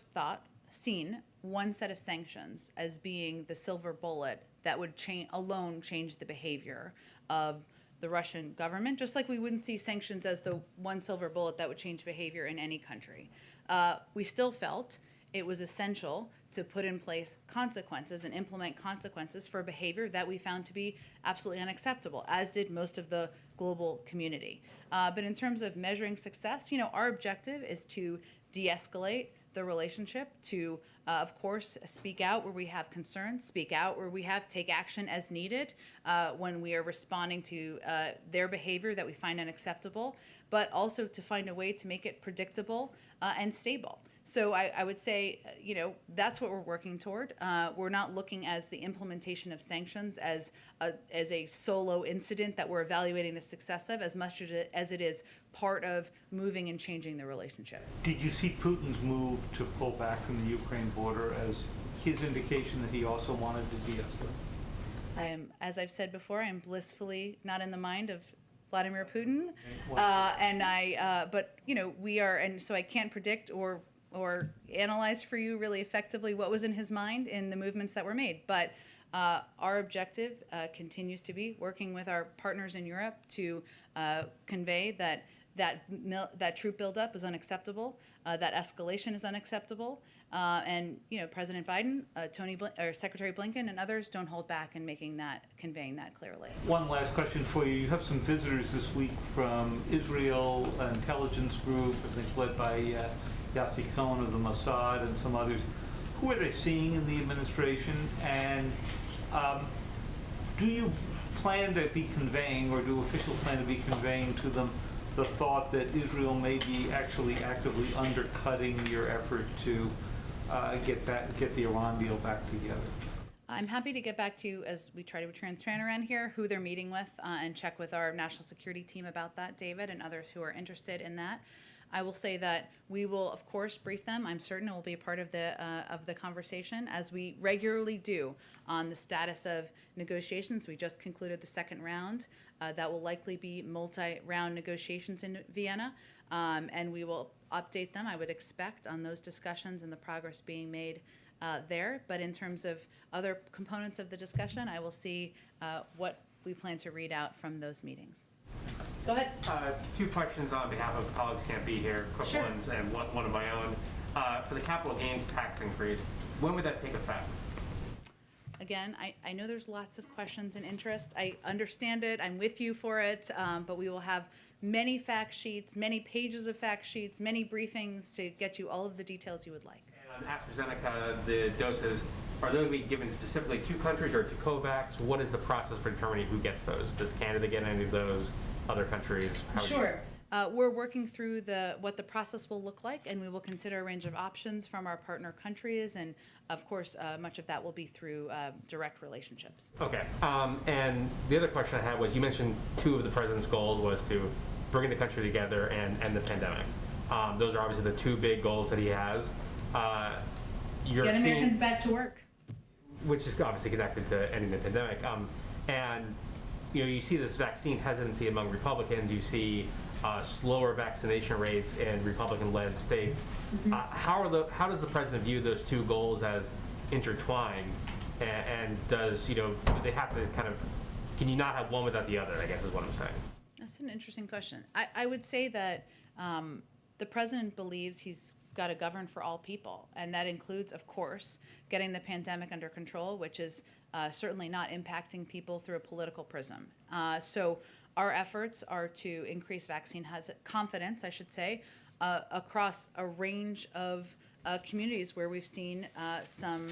seen one set of sanctions as being the silver bullet that would alone change the behavior of the Russian government, just like we wouldn't see sanctions as the one silver bullet that would change behavior in any country. We still felt it was essential to put in place consequences and implement consequences for behavior that we found to be absolutely unacceptable, as did most of the global community. But in terms of measuring success, our objective is to de-escalate the relationship, to, of course, speak out where we have concerns, speak out where we take action as needed when we are responding to their behavior that we find unacceptable, but also to find a way to make it predictable and stable. So I would say, that's what we're working toward. We're not looking as the implementation of sanctions as a solo incident that we're evaluating the success of, as much as it is part of moving and changing the relationship. Did you see Putin's move to pull back from the Ukraine border as his indication that he also wanted to de-escalate? As I've said before, I am blissfully not in the mind of Vladimir Putin, but we are, and so I can't predict or analyze for you really effectively what was in his mind in the movements that were made. But our objective continues to be working with our partners in Europe to convey that troop buildup is unacceptable, that escalation is unacceptable, and President Biden, Secretary Blinken, and others don't hold back in conveying that clearly. One last question for you. You have some visitors this week from Israel intelligence group, I think led by Yossi Cohen of the Mossad and some others. Who are they seeing in the administration, and do you plan to be conveying, or do officials plan to be conveying to them the thought that Israel may be actually actively undercutting your effort to get the Iran deal back together? I'm happy to get back to you, as we try to be transparent around here, who they're meeting with, and check with our national security team about that, David, and others who are interested in that. I will say that we will, of course, brief them. I'm certain it will be a part of the conversation, as we regularly do, on the status of negotiations. We just concluded the second round. That will likely be multi-round negotiations in Vienna, and we will update them, I would expect, on those discussions and the progress being made there. But in terms of other components of the discussion, I will see what we plan to read out from those meetings. Go ahead. Two questions on behalf of colleagues who can't be here, quick Sure. ones, and one of my own. For the capital gains tax increase, when would that take effect? Again, I know there's lots of questions and interest. I understand it. I'm with you for it. But we will have many fact sheets, many pages of fact sheets, many briefings to get you all of the details you would like. And on AstraZeneca, the doses, are those being given specifically to countries or to COVAX? What is the process for determining who gets those? Does Canada get any of those? Other countries? How would you- Sure. We're working through what the process will look like, and we will consider a range of options from our partner countries, and of course, much of that will be through direct relationships. Okay. And the other question I had was, you mentioned two of the president's goals was to bring the country together and end the pandemic. Those are obviously the two big goals that he has. You're Get seeing, Americans back to work. which is obviously connected to ending the pandemic. And you see this vaccine hesitancy among Republicans. You see slower vaccination rates in Republican-led states. How does the president view those two goals as intertwined? And does do they have to kind of? Can you not have one without the other? I guess is what I'm saying. That's an interesting question. I would say that the president believes he's got to govern for all people, and that includes, of course, getting the pandemic under control, which is certainly not impacting people through a political prism. So our efforts are to increase vaccine confidence, I should say, across a range of communities where we've seen some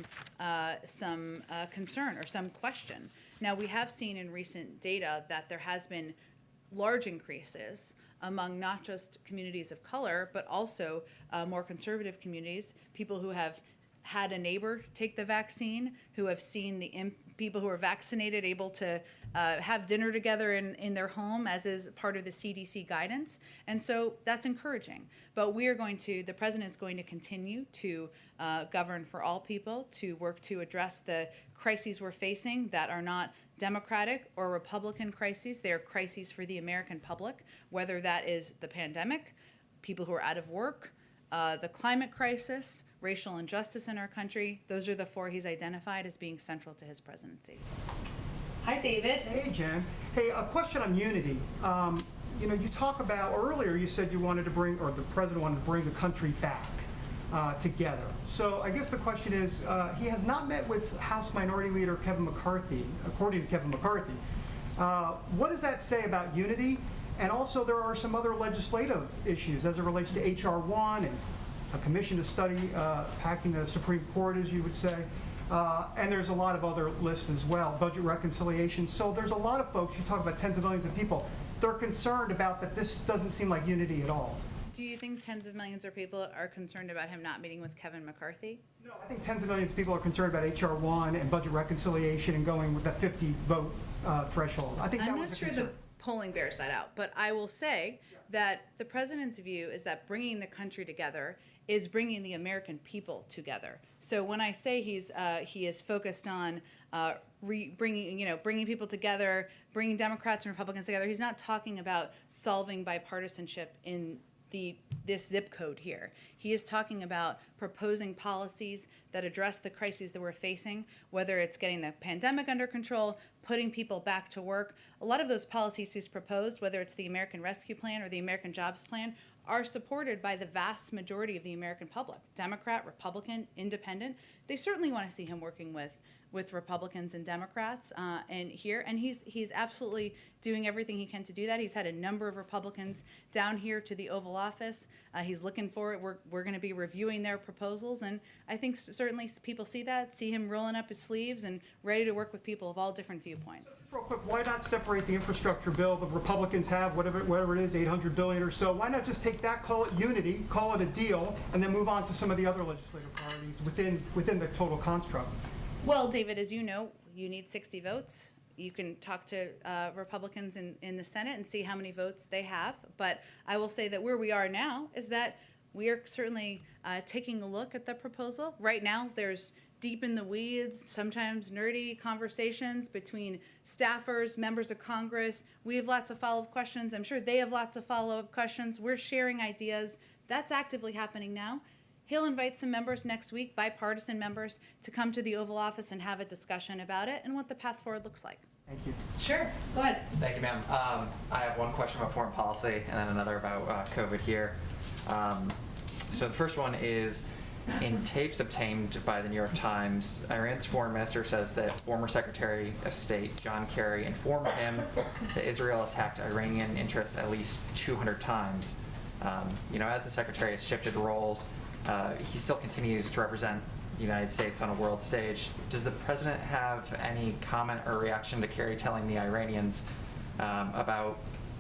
concern or some question. Now, we have seen in recent data that there has been large increases among not just communities of color, but also more conservative communities, people who have had a neighbor take the vaccine, who have seen the people who are vaccinated able to have dinner together in their home, as is part of the CDC guidance. And so that's encouraging. But the president is going to continue to govern for all people, to work to address the crises we're facing that are not Democratic or Republican crises. They are crises for the American public, whether that is the pandemic, people who are out of work, the climate crisis, racial injustice in our country. Those are the four he's identified as being central to his presidency. Hi, David. Hey, Jen. Hey, a question on unity. You talk about, or earlier you said you wanted to bring, or the president wanted to bring the country back together. So I guess the question is, he has not met with House Minority Leader Kevin McCarthy, according to Kevin McCarthy. What does that say about unity? And also there are some other legislative issues as it relates to H.R. 1 and a commission to study packing the Supreme Court, as you would say. And there's a lot of other lists as well, budget reconciliation. So there's a lot of folks, you talk about tens of millions of people, they're concerned about that this doesn't seem like unity at all. Do you think tens of millions of people are concerned about him not meeting with Kevin McCarthy? No, I think tens of millions of people are concerned about H.R. 1 and budget reconciliation and going with that 50 vote threshold. I think that I'm was not a sure concern. the polling bears that out, but I will say that the president's view is that bringing the country together is bringing the American people together. So when I say he is focused on bringing people together, bringing Democrats and Republicans together, he's not talking about solving bipartisanship in this zip code here. He is talking about proposing policies that address the crises that we're facing, whether it's getting the pandemic under control, putting people back to work. A lot of those policies he's proposed, whether it's the American Rescue Plan or the American Jobs Plan, are supported by the vast majority of the American public. Democrat, Republican, Independent. They certainly want to see him working with Republicans and Democrats and he's absolutely doing everything he can to do that. He's had a number of Republicans down here to the Oval Office. He's looking for it. We're going to be reviewing their proposals, and I think certainly people see him rolling up his sleeves and ready to work with people of all different viewpoints. Real quick, why not separate the infrastructure bill the Republicans have, whatever it is, $800 billion or so? Why not just take that, call it unity, call it a deal, and then move on to some of the other legislative priorities within the total construct? Well, David, as you know, you need 60 votes. You can talk to Republicans in the Senate and see how many votes they have. But I will say that where we are now is that we are certainly taking a look at the proposal. Right now, there's deep in the weeds, sometimes nerdy conversations between staffers, members of Congress. We have lots of follow-up questions. I'm sure they have lots of follow-up questions. We're sharing ideas. That's actively happening now. He'll invite some members next week, bipartisan members, to come to the Oval Office and have a discussion about it and what the path forward looks like. Thank you. Sure, go ahead. Thank you, ma'am. I have one question about foreign policy and then another about COVID here. So the first one is, in tapes obtained by the New York Times, Iran's foreign minister says that former Secretary of State John Kerry informed him that Israel attacked Iranian interests at least 200 times. As the secretary has shifted roles, he still continues to represent the United States on a world stage. Does the president have any comment or reaction to Kerry telling the Iranians about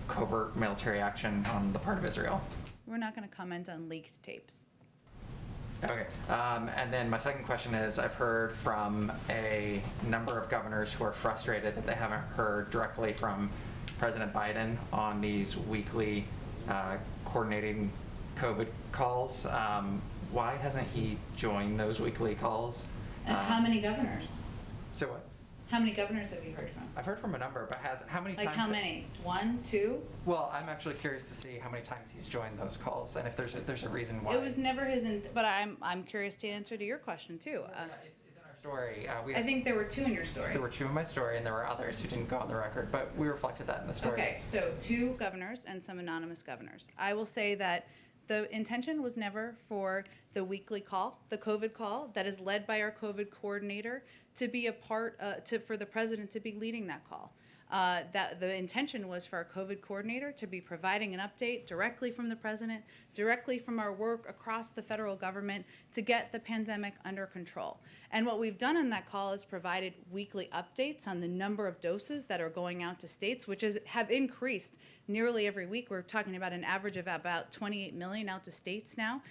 covert military action on the part of Israel? We're not going to comment on leaked tapes. Okay. And then my second question is, I've heard from a number of governors who are frustrated that they haven't heard directly from President Biden on these weekly coordinating COVID calls. Why hasn't he joined those weekly calls? And how many governors? So what? How many governors have you heard from? I've heard from a number, but how many times? Like how many? 1, 2? Well, I'm actually curious to see how many times he's joined those calls, and if there's a reason why. It was never his, but I'm curious to answer to your question too. It's in our story. I think there were 2 in your story. There were 2 in my story, and there were others who didn't go on the record, but we reflected that in the story. Okay, so 2 governors and some anonymous governors. I will say that the intention was never for the weekly call, the COVID call, that is led by our COVID coordinator, to be a part, for the president to be leading that call. That the intention was for our COVID coordinator to be providing an update directly from the president, directly from our work across the federal government to get the pandemic under control. And what we've done on that call is provided weekly updates on the number of doses that are going out to states, which have increased nearly every week. We're talking about an average of about 28 million out to states now.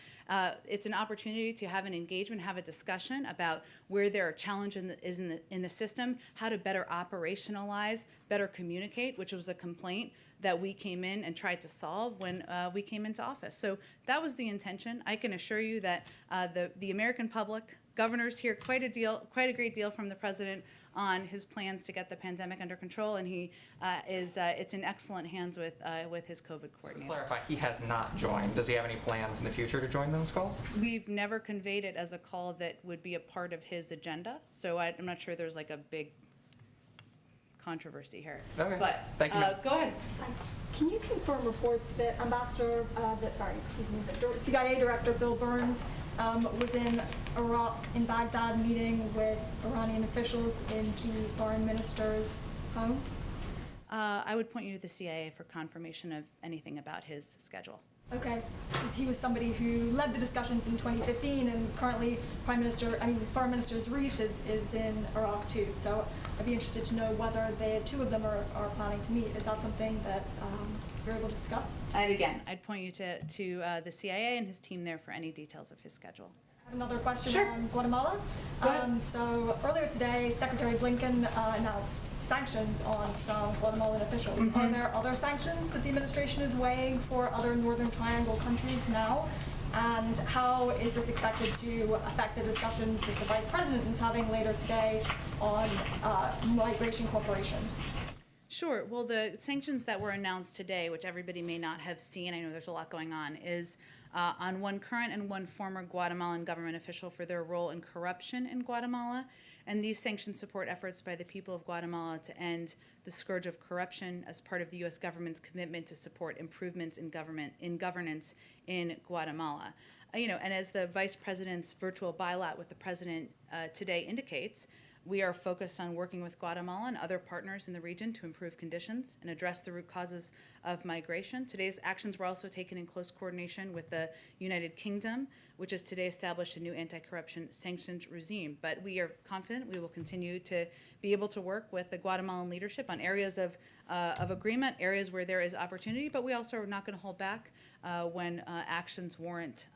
It's an opportunity to have an engagement, have a discussion about where there are challenges in the system, how to better operationalize, better communicate, which was a complaint that we came in and tried to solve when we came into office. So that was the intention. I can assure you that the American public, governors hear quite a great deal from the president on his plans to get the pandemic under control, and he it's in excellent hands with his COVID coordinator. To clarify, he has not joined. Does he have any plans in the future to join those calls? We've never conveyed it as a call that would be a part of his agenda, so I'm not sure there's like a big controversy here. Okay. But thank you. Go ahead. Can you confirm reports that the CIA Director Bill Burns was in Iraq, in Baghdad, meeting with Iranian officials in the foreign minister's home? I would point you to the CIA for confirmation of anything about his schedule. Okay, because he was somebody who led the discussions in 2015, and currently Foreign Minister Zarif is in Iraq too. So I'd be interested to know whether the 2 of them are planning to meet. Is that something that you're able to discuss? And again, I'd point you to the CIA and his team there for any details of his schedule. I have another question Sure. on Guatemala. So earlier today, Secretary Blinken announced sanctions on some Guatemalan officials. Mm-hmm. Are there other sanctions that the administration is weighing for other Northern Triangle countries now? And how is this expected to affect the discussions that the Vice President is having later today on migration cooperation? Sure. Well, the sanctions that were announced today, which everybody may not have seen, I know there's a lot going on, is on 1 current and 1 former Guatemalan government official for their role in corruption in Guatemala. And these sanctions support efforts by the people of Guatemala to end the scourge of corruption as part of the U.S. government's commitment to support improvements in governance in Guatemala. And as the Vice President's virtual bilat with the President today indicates, we are focused on working with Guatemala and other partners in the region to improve conditions and address the root causes of migration. Today's actions were also taken in close coordination with the United Kingdom, which has today established a new anti-corruption sanctions regime. But we are confident we will continue to be able to work with the Guatemalan leadership on areas of agreement, areas where there is opportunity, but we also are not going to hold back when actions warrant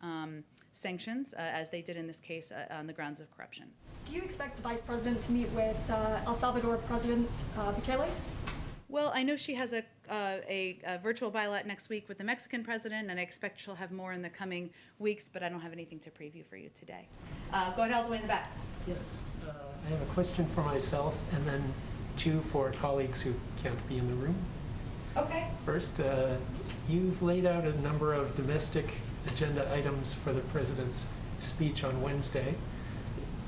sanctions, as they did in this case on the grounds of corruption. Do you expect the Vice President to meet with El Salvador President Bukele? Well, I know she has a virtual bilat next week with the Mexican president, and I expect she'll have more in the coming weeks, but I don't have anything to preview for you today. Go ahead all the way in the back. Yes, I have a question for myself and then 2 for colleagues who can't be in the room. Okay. First, you've laid out a number of domestic agenda items for the president's speech on Wednesday.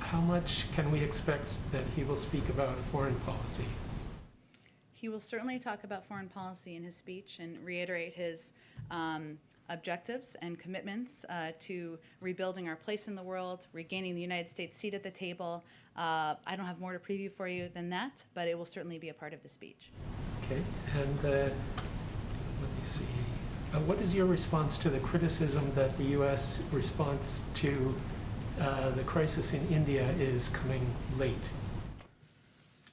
How much can we expect that he will speak about foreign policy? He will certainly talk about foreign policy in his speech and reiterate his objectives and commitments to rebuilding our place in the world, regaining the United States seat at the table. I don't have more to preview for you than that, but it will certainly be a part of the speech. Okay, and let me see. What is your response to the criticism that the U.S. response to the crisis in India is coming late?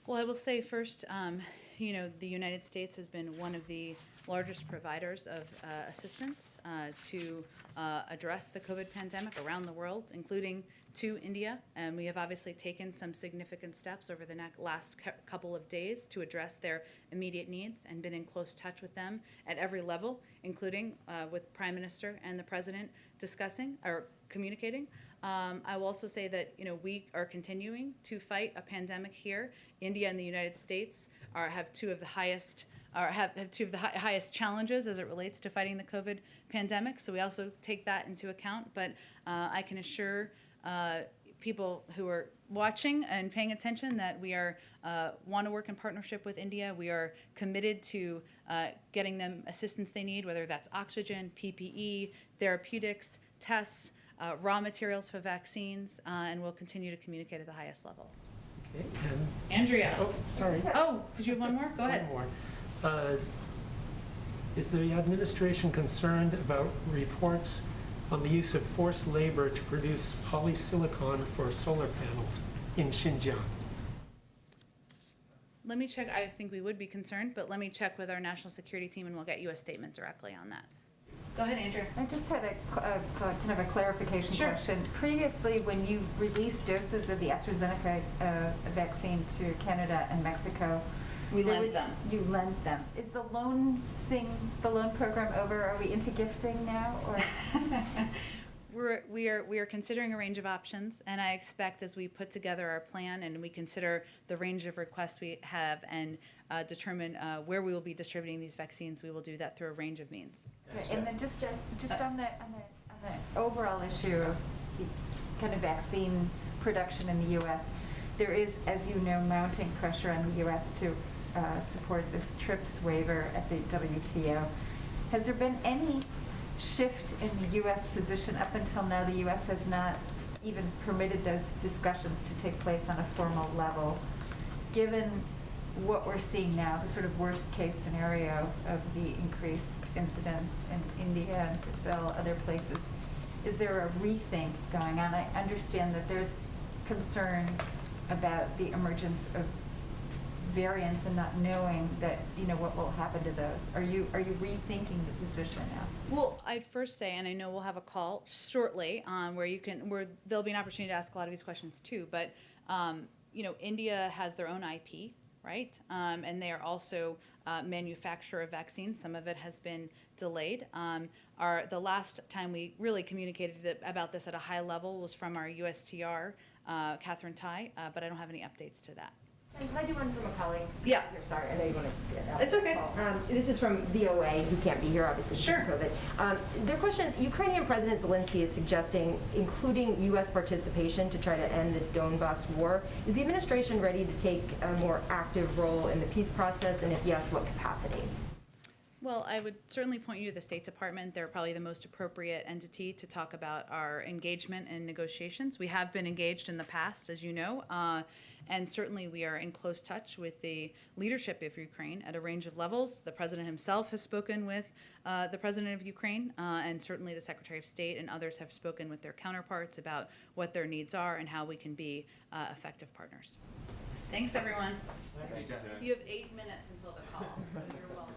Well, I will say first, the United States has been one of the largest providers of assistance to address the COVID pandemic around the world, including to India. And we have obviously taken some significant steps over the last couple of days to address their immediate needs and been in close touch with them at every level, including with Prime Minister and the President discussing or communicating. I will also say that we are continuing to fight a pandemic here. India and the United States have two of the highest highest challenges as it relates to fighting the COVID pandemic. So we also take that into account. But I can assure people who are watching and paying attention that we are want to work in partnership with India. We are committed to getting them assistance they need, whether that's oxygen, PPE, therapeutics, tests, raw materials for vaccines, and we'll continue to communicate at the highest level. Okay, and Andrea. oh, sorry. Oh, did you have one more? Go ahead. One more. Is the administration concerned about reports on the use of forced labor to produce polysilicon for solar panels in Xinjiang? Let me check. I think we would be concerned, but let me check with our national security team and we'll get you a statement directly on that. Go ahead, Andrea. I just had a kind of a clarification question. Previously, when you released doses of the AstraZeneca vaccine to Canada and Mexico, We lent them. You lent them. Is the loan program over? Are we into gifting now, or? We are considering a range of options, and I expect as we put together our plan and we consider the range of requests we have and determine where we will be distributing these vaccines, we will do that through a range of means. Okay, and then just on the overall issue of the kind of vaccine production in the U.S., there is, as you know, mounting pressure on the U.S. to support this TRIPS waiver at the WTO. Has there been any shift in the U.S. position? Up until now, the U.S. has not even permitted those discussions to take place on a formal level. Given what we're seeing now, the sort of worst case scenario of the increased incidence in India and Brazil, other places, is there a rethink going on? I understand that there's concern about the emergence of variants and not knowing that, what will happen to those. Are you rethinking the position now? Well, I'd first say, and I know we'll have a call shortly where there'll be an opportunity to ask a lot of these questions too, but India has their own IP, right? And they are also a manufacturer of vaccines. Some of it has been delayed. The last time we really communicated about this at a high level was from our USTR, Catherine Tai, but I don't have any updates to that. And can I do one from a colleague? Yeah. Here, sorry, I know you want to get out. It's okay. This is from VOA, who can't be here, obviously, Sure. because of COVID. Their question is, Ukrainian President Zelensky is suggesting including U.S. participation to try to end the Donbass war. Is the administration ready to take a more active role in the peace process, and if yes, what capacity? Well, I would certainly point you to the State Department. They're probably the most appropriate entity to talk about our engagement in negotiations. We have been engaged in the past, as you know, and certainly we are in close touch with the leadership of Ukraine at a range of levels. The President himself has spoken with the President of Ukraine, and certainly the Secretary of State and others have spoken with their counterparts about what their needs are and how we can be effective partners. Thanks, everyone. Thank you. You have 8 minutes until the call, so you're welcome.